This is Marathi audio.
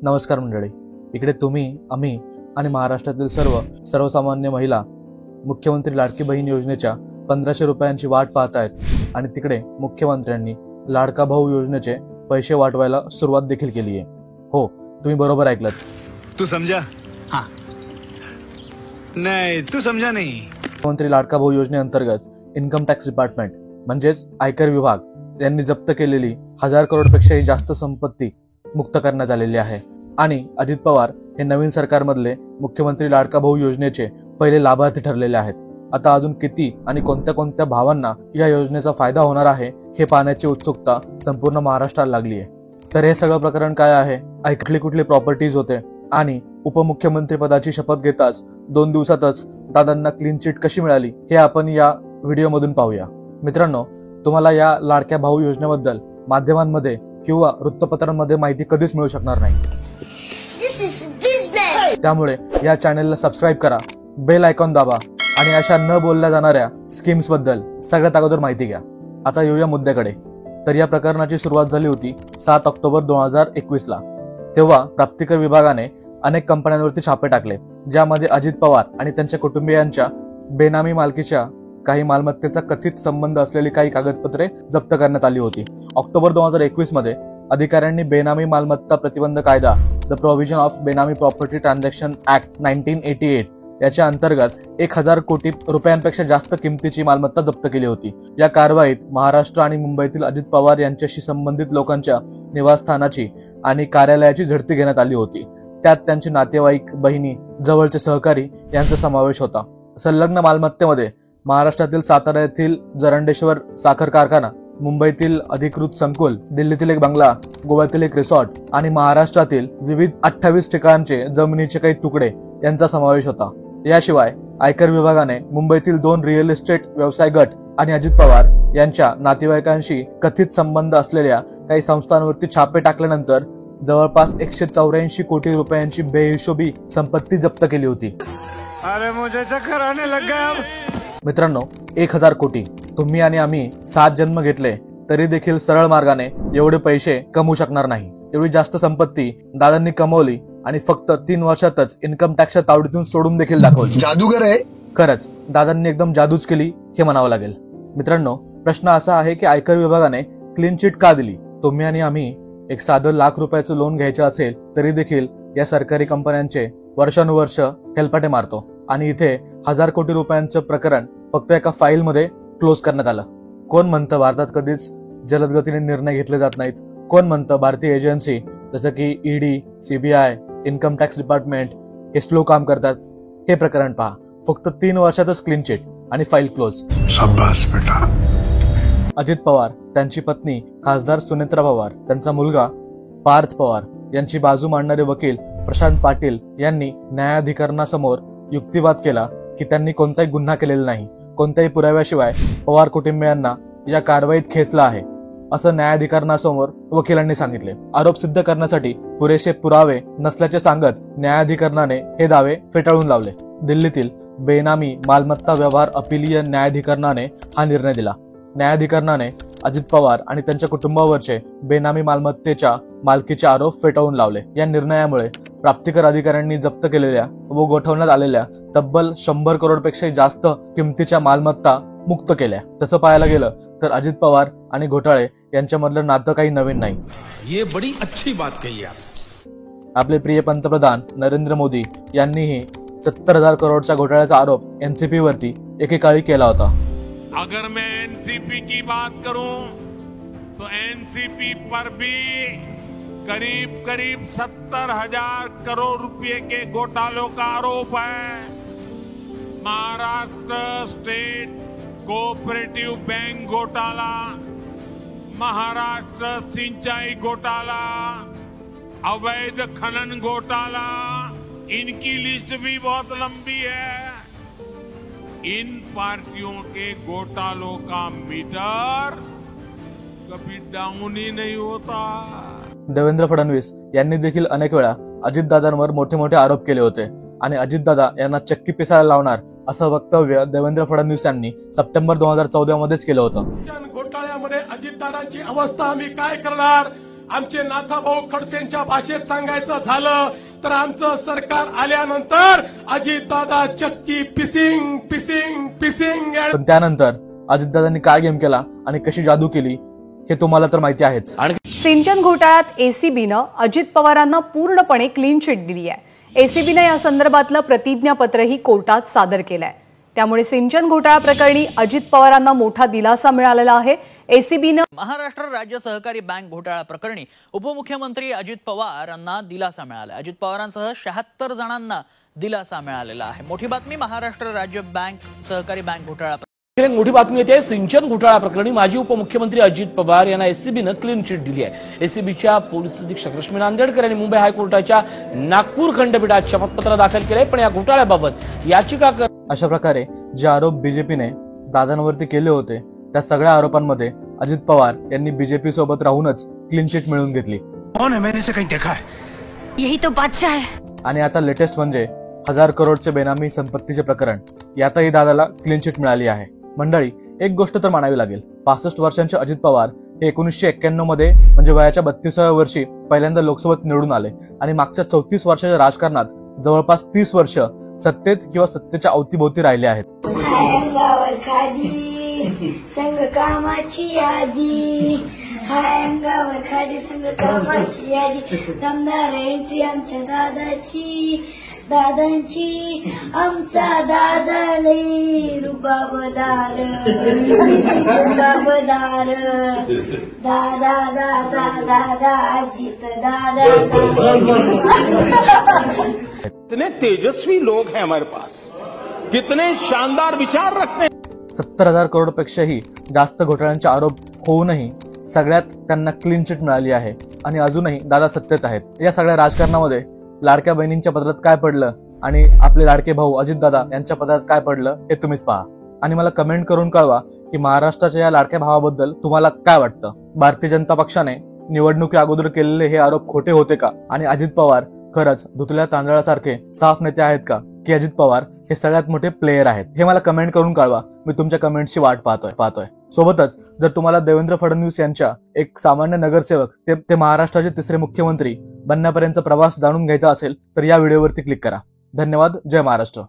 नमस्कार मंडळी, इकडे तुम्ही, आम्ही आणि महाराष्ट्रातील सर्वसामान्य महिला मुख्यमंत्री लाडकी बहीण योजनेच्या 1500 रुपयांची वाट पाहतायत आणि तिकडे मुख्यमंत्र्यांनी लाडका भाऊ योजनेचे पैसे वाटवायला सुरुवात देखील केली आहे। हो, तुम्ही बरोबर ऐकलत। तू समझा? हाँ नहीं, तू समझा नहीं। मुख्यमंत्री लाडका भाऊ योजनेअंतर्गत इन्कम टॅक्स डिपार्टमेंट म्हणजेच आयकर विभाग यांनी जप्त केलेली 1000 करोडपेक्षाही जास्त संपत्ती मुक्त करण्यात आलेली आहे आणि अजित पवार हे नवीन सरकारमधले मुख्यमंत्री लाडका भाऊ योजनेचे पहिले लाभार्थी ठरलेले आहेत। आता अजून किती आणि कोणत्या कोणत्या भावांना या योजनेचा फायदा होणार आहे हे पाहण्याची उत्सुकता संपूर्ण महाराष्ट्राला लागली आहे। तर हे सगळं प्रकरण काय आहे, कुठली प्रॉपर्टीज होते आणि उपमुख्यमंत्री पदाची शपथ घेताच 2 दिवसातच दादांना क्लीन चिट कशी मिळाली हे आपण या व्हिडिओमधून पाहूया। मित्रांनो, तुम्हाला या लाडक्या भाऊ योजनेबद्दल माध्यमांमध्ये किंवा वृत्तपत्रांमध्ये माहिती कधीच मिळू शकणार नाही। त्यामुळे या चॅनलला सबस्क्राईब करा, बेल आयकॉन दाबा आणि अशा न बोलल्या जाणाऱ्या स्कीम्स बद्दल सगळ्यात अगोदर माहिती घ्या। आता येऊया मुद्द्याकडे। तर या प्रकरणाची सुरुवात झाली होती 7 ऑक्टोबर 2021 ला। तेव्हा प्राप्तिकर विभागाने अनेक कंपन्यांवरती छापे टाकले, ज्यामध्ये अजित पवार आणि त्यांच्या कुटुंबियांच्या बेनामी मालकीच्या काही मालमत्तेचा कथित संबंध असलेली काही कागदपत्रे जप्त करण्यात आली होती। ऑक्टोबर 2021 मध्ये अधिकाऱ्यांनी बेनामी मालमत्ता प्रतिबंध कायदा, द प्रोव्हिजन ऑफ बेनामी प्रॉपर्टी ट्रान्झॅक्शन ऍक्ट 1988 याच्या अंतर्गत 1000 कोटी रुपयांपेक्षा जास्त किमतीची मालमत्ता जप्त केली होती। या कारवाईत महाराष्ट्र आणि मुंबईतील अजित पवार यांच्याशी संबंधित लोकांच्या निवासस्थानाची आणि कार्यालयाची झडती घेण्यात आली होती। त्यात त्यांचे नातेवाईक, बहिणी, जवळचे सहकारी यांचा समावेश होता। संलग्न मालमत्तेमध्ये महाराष्ट्रातील सातारा येथील जरंडेश्वर साखर कारखाना, मुंबईतील अधिकृत संकुल, दिल्लीतील एक बंगला, गोव्यातील एक रिसॉर्ट आणि महाराष्ट्रातील विविध 28 ठिकाणचे जमिनीचे काही तुकडे यांचा समावेश होता। याशिवाय आयकर विभागाने मुंबईतील 2 रिअल इस्टेट व्यवसाय गट आणि अजित पवार यांच्या नातेवाईकांशी कथित संबंध असलेल्या काही संस्थांवरती छापे टाकल्यानंतर जवळपास 184 कोटी रुपयांची बेहिशोबी संपत्ती जप्त केली होती। अरे मुझे चक्कर आने लग गया। मित्रांनो, 1000 कोटी तुम्ही आणि आम्ही 7 जन्म घेतले तरी देखील सरळ मार्गाने एवढे पैसे कमवू शकणार नाही। एवढी जास्त संपत्ती दादांनी कमवली आणि फक्त 3 वर्षातच इन्कम टॅक्सच्या तावडीतून सोडून देखील दाखवली। जादूगर आहे खरंच, दादांनी एकदम जादूच केली हे म्हणावं लागेल। मित्रांनो, प्रश्न असा आहे की आयकर विभागाने क्लीन चिट का दिली? तुम्ही आणि आम्ही एक साधं लाख रुपयाचं लोन घ्यायचं असेल तरी देखील या सरकारी कंपन्यांचे वर्षानुवर्ष हेलपाटे मारतो आणि इथे 1000 कोटी रुपयांचं प्रकरण फक्त एका फाईलमध्ये क्लोज करण्यात आलं। कोण म्हणतं भारतात कधीच जलदगतीने निर्णय घेतले जात नाहीत? कोण म्हणतं भारतीय एजन्सी जसं की ED, CBI, income tax department हे स्लो काम करतात? हे प्रकरण पहा, फक्त 3 वर्षातच क्लीन चिट आणि फाईल क्लोज। शाबास बेटा। अजित पवार, त्यांची पत्नी खासदार सुनेत्रा पवार, त्यांचा मुलगा पार्थ पवार यांची बाजू मांडणारे वकील प्रशांत पाटील यांनी न्यायाधिकरणासमोर युक्तिवाद केला की त्यांनी कोणताही गुन्हा केलेला नाही, कोणत्याही पुराव्याशिवाय पवार कुटुंबियांना या कारवाईत खेचला आहे, असं न्यायाधिकरणासमोर वकिलांनी सांगितले। आरोप सिद्ध करण्यासाठी पुरेसे पुरावे नसल्याचे सांगत न्यायाधिकरणाने हे दावे फेटाळून लावले। दिल्लीतील बेनामी मालमत्ता व्यवहार अपीलीय न्यायाधिकरणाने हा निर्णय दिला। न्यायाधिकरणाने अजित पवार आणि त्यांच्या कुटुंबावरचे बेनामी मालमत्तेच्या मालकीचे आरोप फेटाळून लावले। या निर्णयामुळे प्राप्तिकर अधिकाऱ्यांनी जप्त केलेल्या व गोठवण्यात आलेल्या तब्बल 100 करोडपेक्षा जास्त किमतीच्या मालमत्ता मुक्त केल्या। तसं पाहायला गेलं तर अजित पवार आणि घोटाळे यांच्यामधलं नातं काही नवीन नाही। ये बड़ी अच्छी बात कही आपले प्रिय पंतप्रधान नरेंद्र मोदी यांनीही 70,000 करोडच्या घोटाळ्याचा आरोप एनसीपी वरती एकेकाळी केला होता। अगर मैं एनसीपी की बात करूं तो एनसीपी पर भी करीब 70,000 करोड़ रुपए के घोटालों का आरोप है। महाराष्ट्र स्टेट कोऑपरेटिव बैंक घोटाला, महाराष्ट्र सिंचाई घोटाला, अवैध खनन घोटाला, इनकी लिस्ट भी बहुत लंबी है। इन पार्टियों के घोटालों का मीटर कभी डाउन ही नहीं होता। देवेंद्र फडणवीस यांनी देखील अनेक वेळा अजितदादांवर मोठे मोठे आरोप केले होते आणि अजितदादा यांना चक्की पिसायला लावणार असं वक्तव्य देवेंद्र फडणवीस यांनी सप्टेंबर 2014 मध्येच केलं होतं। घोटाळ्यामध्ये अजितदादांची अवस्था आम्ही काय करणार? आमचे नाथाभाऊ खडसेंच्या भाषेत सांगायचं झालं तर आमचं सरकार आल्यानंतर अजितदादा चक्की पिसिंग पिसिंग पिसिंग. पण त्यानंतर अजितदादांनी काय गेम केला आणि कशी जादू केली हे तुम्हाला तर माहिती आहेच. सिंचन घोटाळ्यात एसीबीनं अजित पवारांना पूर्णपणे क्लीन चिट दिली आहे. एसीबीनं या संदर्भातलं प्रतिज्ञापत्रही कोर्टात सादर केलंय. त्यामुळे सिंचन घोटाळा प्रकरणी अजित पवारांना मोठा दिलासा मिळालेला आहे. एसीबीनं महाराष्ट्र राज्य सहकारी बँक घोटाळा प्रकरणी उपमुख्यमंत्री अजित पवार यांना दिलासा मिळाला. अजित पवारांसह 76 जणांना दिलासा मिळालेला आहे. मोठी बातमी महाराष्ट्र राज्य सहकारी बँक घोटाळा. एक मोठी बातमी येते. सिंचन घोटाळा प्रकरणी माजी उपमुख्यमंत्री अजित पवार यांना एसीबीनं क्लीन चिट दिली आहे. एसीबीच्या पोलीस अधीक्षक रश्मी नांदेडकर यांनी मुंबई हायकोर्टाच्या नागपूर खंडपीठात शपथपत्र दाखल केले. पण या घोटाळ्याबाबत याचिका अशा प्रकारे जे आरोप बीजेपीने दादांवरती केले होते त्या सगळ्या आरोपांमध्ये अजित पवार यांनी बीजेपी सोबत राहूनच क्लीन चिट मिळवून घेतली. कौन है? मैंने से कहीं देखा है? यही तो बादशाह है. आणि आता लेटेस्ट म्हणजे 1000 करोडचे बेनामी संपत्तीचे प्रकरण, यातही दादाला क्लीन चिट मिळाली आहे. मंडळी, एक गोष्ट तर मानावी लागेल, 65 वर्षांचे अजित पवार हे 1991 मध्ये म्हणजे वयाच्या 32व्या वर्षी पहिल्यांदा लोकसभेत निवडून आले आणि मागच्या 34 वर्षाच्या राजकारणात जवळपास 30 वर्ष सत्तेत किंवा सत्तेच्या अवतीभोवती राहिले आहेत. अंगावर खादी संग कामाची यादी, हाय अंगावर खादी संग कामाची यादी, दमदार एंट्री आमच्या दादांची आमचा दादा लई रुबाबदार दादा दादा दादा अजित दादा. कितने तेजस्वी लोग हैं हमारे पास, कितने शानदार विचार रखते हैं. 70,000 करोडपेक्षाही जास्त घोटाळ्यांचे आरोप होऊनही सगळ्यात त्यांना क्लीन चिट मिळाली आहे आणि अजूनही दादा सत्तेत आहेत. या सगळ्या राजकारणामध्ये लाडक्या बहिणींच्या पदरात काय पडलं आणि आपले लाडके भाऊ अजितदादा यांच्या पदरात काय पडलं हे तुम्हीच पहा आणि मला कमेंट करून कळवा की महाराष्ट्राच्या या लाडक्या भावाबद्दल तुम्हाला काय वाटतं. भारतीय जनता पक्षाने निवडणुकी अगोदर केलेले हे आरोप खोटे होते का आणि अजित पवार खरंच धुतल्या तांदळासारखे साफ नेते आहेत का की अजित पवार हे सगळ्यात मोठे प्लेयर आहेत हे मला कमेंट करून कळवा. मी तुमच्या कमेंटची वाट पाहतोय. सोबतच जर तुम्हाला देवेंद्र फडणवीस यांच्या एक सामान्य नगरसेवक ते महाराष्ट्राचे 3रे मुख्यमंत्री बनण्यापर्यंतचा प्रवास जाणून घ्यायचा असेल तर या व्हिडिओवरती क्लिक करा. धन्यवाद. जय महाराष्ट्र.